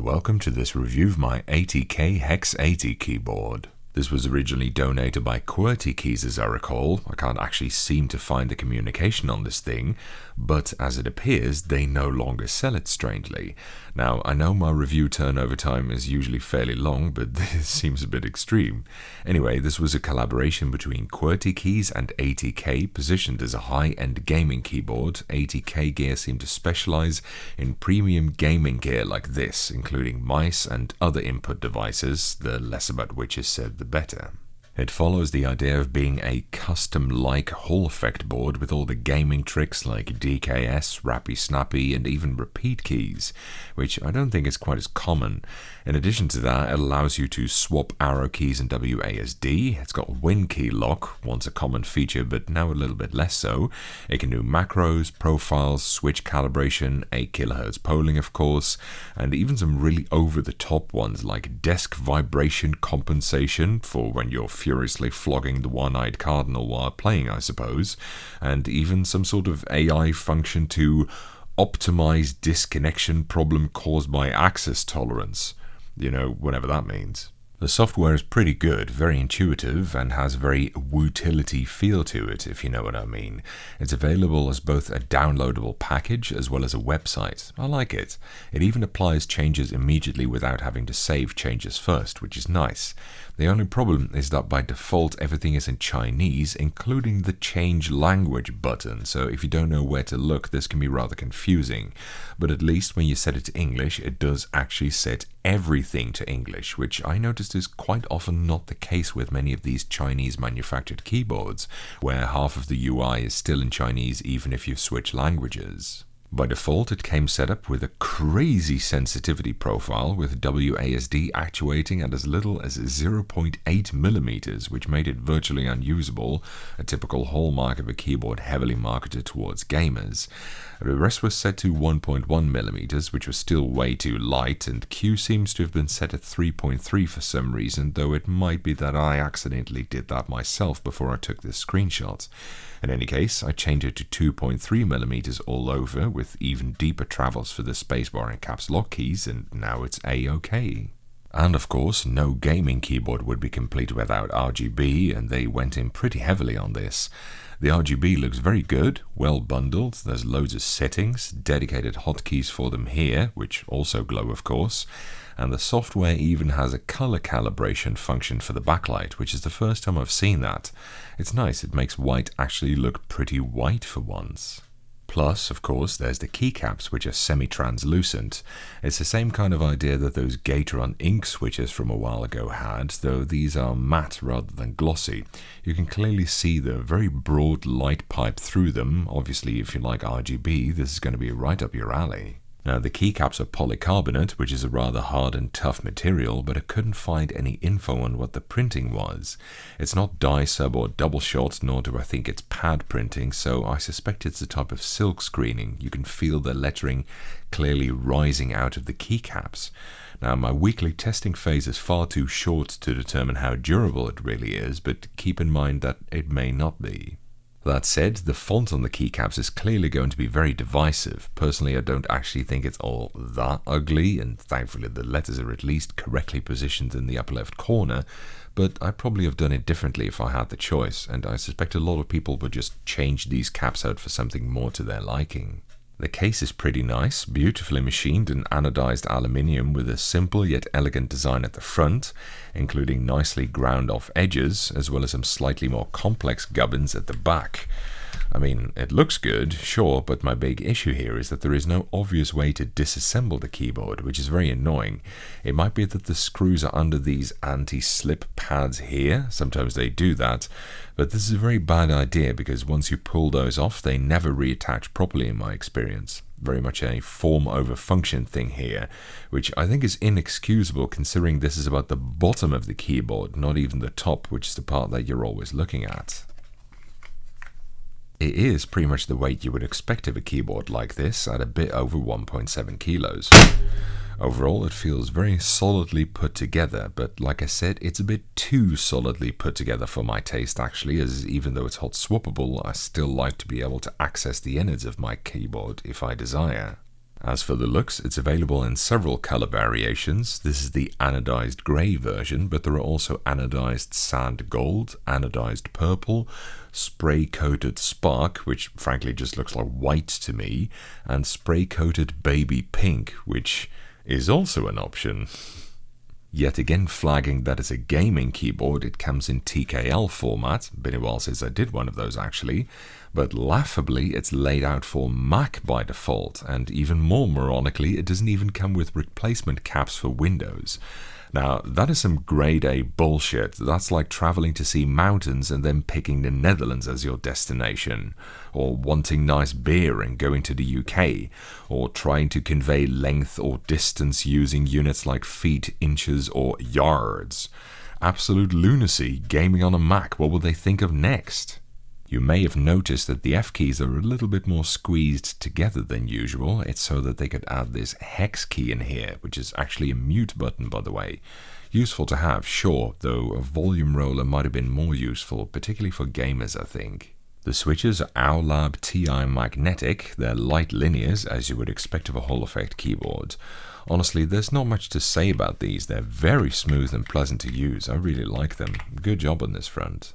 welcome to this review of my ATK Hex80 keyboard. This was originally donated by QWERTY Keys as I recall. I can't actually seem to find the communication on this thing, but as it appears they no longer sell it strangely. Now I know my review turnover time is usually fairly long, but this seems a bit extreme. Anyway, this was a collaboration between QWERTY Keys and ATK, positioned as a high-end gaming keyboard. ATK Gear seemed to specialize in premium gaming gear like this, including mice and other input devices, the less about which is said the better. It follows the idea of being a custom-like Hall effect board with all the gaming tricks like DKS, Rappy Snappy, and even repeat keys, which I don't think is quite as common. In addition to that, it allows you to swap arrow keys in WASD. It's got Win key lock, once a common feature but now a little bit less so. It can do macros, profiles, switch calibration, 8 kHz polling of course, and even some really over-the-top ones like desk vibration compensation for when you're furiously flogging the one-eyed cardinal while playing, I suppose, and even some sort of AI function to optimize disconnection problem caused by access tolerance. You know, whatever that means. The software is pretty good, very intuitive, and has a very utility feel to it, if you know what I mean. It's available as both a downloadable package as well as a website. I like it. It even applies changes immediately without having to save changes first, which is nice. The only problem is that by default everything is in Chinese, including the change language button, so if you don't know where to look this can be rather confusing. But at least when you set it to English it does actually set everything to English, which I noticed is quite often not the case with many of these Chinese manufactured keyboards, where half of the UI is still in Chinese even if you switch languages. By default, it came set up with a crazy sensitivity profile, with WASD actuating at as little as 0.8mm, which made it virtually unusable, a typical hallmark of a keyboard heavily marketed towards gamers. The rest was set to 1.1mm, which was still way too light, and Q seems to have been set at 3.3 for some reason, though it might be that I accidentally did that myself before I took this screenshot. In any case, I changed it to 2.3mm all over, with even deeper travels for the spacebar and caps lock keys, and now it's A-OK. And of course, no gaming keyboard would be complete without RGB, and they went in pretty heavily on this. The RGB looks very good, well bundled, there's loads of settings, dedicated hotkeys for them here, which also glow of course, and the software even has a color calibration function for the backlight, which is the first time I've seen that. It's nice, it makes white actually look pretty white for once. Plus, of course, there's the keycaps, which are semi-translucent. It's the same kind of idea that those Gateron ink switches from a while ago had, though these are matte rather than glossy. You can clearly see the very broad light pipe through them. Obviously, if you like RGB, this is going to be right up your alley. Now, the keycaps are polycarbonate, which is a rather hard and tough material, but I couldn't find any info on what the printing was. It's not dye sub or double shot, nor do I think it's pad printing, so I suspect it's a type of silk screening. You can feel the lettering clearly rising out of the keycaps. Now, my weekly testing phase is far too short to determine how durable it really is, but keep in mind that it may not be. That said, the font on the keycaps is clearly going to be very divisive. Personally, I don't actually think it's all that ugly, and thankfully the letters are at least correctly positioned in the upper left corner, but I'd probably have done it differently if I had the choice, and I suspect a lot of people would just change these caps out for something more to their liking. The case is pretty nice, beautifully machined in anodized aluminium with a simple yet elegant design at the front, including nicely ground off edges, as well as some slightly more complex gubbins at the back. I mean, it looks good, sure, but my big issue here is that there is no obvious way to disassemble the keyboard, which is very annoying. It might be that the screws are under these anti-slip pads here, sometimes they do that, but this is a very bad idea because once you pull those off, they never reattach properly in my experience. Very much a form over function thing here, which I think is inexcusable considering this is about the bottom of the keyboard, not even the top, which is the part that you're always looking at. It is pretty much the weight you would expect of a keyboard like this, at a bit over 1.7 kilos. Overall, it feels very solidly put together, but like I said, it's a bit too solidly put together for my taste actually, as even though it's hot swappable, I still like to be able to access the innards of my keyboard if I desire. As for the looks, it's available in several color variations. This is the anodized grey version, but there are also anodized sand gold, anodized purple, spray-coated spark, which frankly just looks like white to me, and spray-coated baby pink, which is also an option. Yet again flagging that it's a gaming keyboard, it comes in TKL format. Been a while since I did one of those actually, but laughably it's laid out for Mac by default, and even more moronically it doesn't even come with replacement caps for Windows. Now that is some grade A bullshit. That's like travelling to see mountains and then picking the Netherlands as your destination, or wanting nice beer and going to the UK, or trying to convey length or distance using units like feet, inches or yards. Absolute lunacy. Gaming on a Mac, what will they think of next? You may have noticed that the F keys are a little bit more squeezed together than usual. It's so that they could add this hex key in here, which is actually a mute button, by the way. Useful to have, sure, though a volume roller might have been more useful, particularly for gamers, I think. The switches are Owlab Ti Magnetic. They're light linears, as you would expect of a Hall effect keyboard. Honestly, there's not much to say about these. They're very smooth and pleasant to use. I really like them. Good job on this front.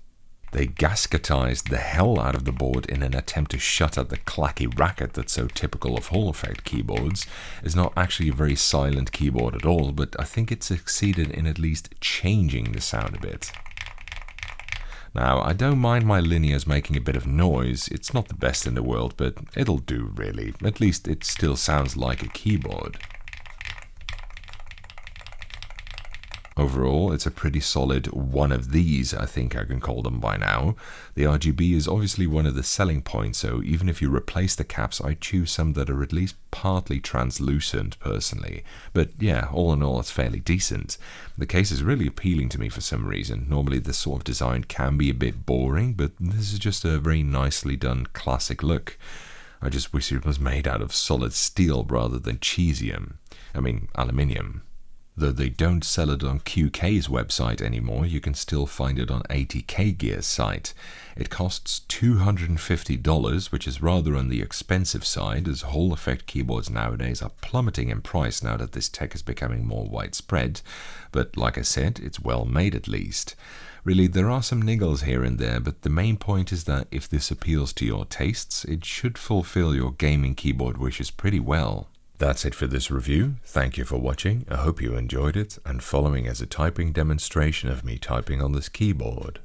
They gasketized the hell out of the board in an attempt to shut out the clacky racket that's so typical of Hall effect keyboards. It's not actually a very silent keyboard at all, but I think it succeeded in at least changing the sound a bit. Now, I don't mind my linears making a bit of noise. It's not the best in the world, but it'll do really. At least it still sounds like a keyboard. Overall, it's a pretty solid one of these, I think I can call them by now. The RGB is obviously one of the selling points, so even if you replace the caps, I choose some that are at least partly translucent, personally. But yeah, all in all, it's fairly decent. The case is really appealing to me for some reason. Normally this sort of design can be a bit boring, but this is just a very nicely done classic look. I just wish it was made out of solid steel rather than aluminium. Though they don't sell it on QK's website anymore, you can still find it on ATK Gear's site. It costs $250, which is rather on the expensive side, as Hall effect keyboards nowadays are plummeting in price now that this tech is becoming more widespread. But like I said, it's well made at least. Really, there are some niggles here and there, but the main point is that if this appeals to your tastes, it should fulfill your gaming keyboard wishes pretty well. That's it for this review. Thank you for watching. I hope you enjoyed it and following as a typing demonstration of me typing on this keyboard.